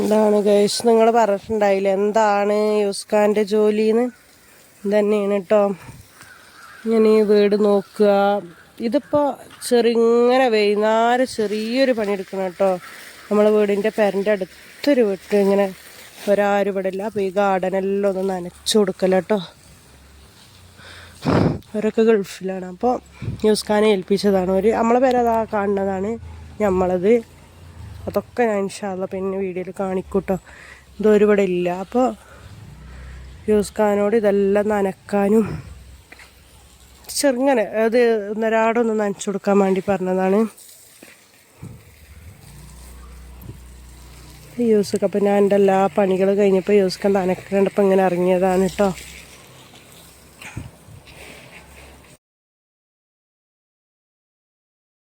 എന്താണ് ഗൈസ്, നിങ്ങൾ പറഞ്ഞിട്ടുണ്ടായില്ല എന്താണ് യൂസ്ഖാൻ്റെ ജോലിന്ന്. ഇതന്നെയാണ് കേട്ടോ. ഇങ്ങനെ ഈ വീട് നോക്കുക. ഇതിപ്പോൾ ചെറിങ്ങനെ വൈകുന്നേരം ചെറിയൊരു പണിയെടുക്കണം കേട്ടോ. നമ്മളെ വീടിൻ്റെ പെരൻ്റെ അടുത്തൊരു വീട്ടിൽ ഇങ്ങനെ ഒരാരും ഇവിടെ ഇല്ല. അപ്പോൾ ഈ ഗാർഡനെല്ലാം ഒന്ന് നനച്ചു കൊടുക്കല കേട്ടോ. അവരൊക്കെ ഗൾഫിലാണ്. അപ്പോൾ യൂസ്ഖാനെ ഏൽപ്പിച്ചതാണ്. നമ്മളെ പേര് അതാ കാണുന്നതാണ് നമ്മളത്. അതൊക്കെ ഞാൻ ഇൻഷാ അല്ലാ പിന്നെ വീഡിയോയിൽ കാണിക്കൂട്ടോ. ഇതൊരു ഇവിടെ ഇല്ല. അപ്പോൾ യൂസ്ഖാനോട് ഇതെല്ലാം നനക്കാനും ചെറുങ്ങനെ അത് ഒന്നരാടൊന്ന് നനച്ചു കൊടുക്കാൻ വേണ്ടി പറഞ്ഞതാണ് യൂസ്ക്ക്. അപ്പോൾ ഞാൻ എൻ്റെ എല്ലാ പണികൾ കഴിഞ്ഞപ്പോൾ യൂസ്ഖാൻ നനക്കണ്ടപ്പോൾ ഇങ്ങനെ ഇറങ്ങിയതാണ് കേട്ടോ.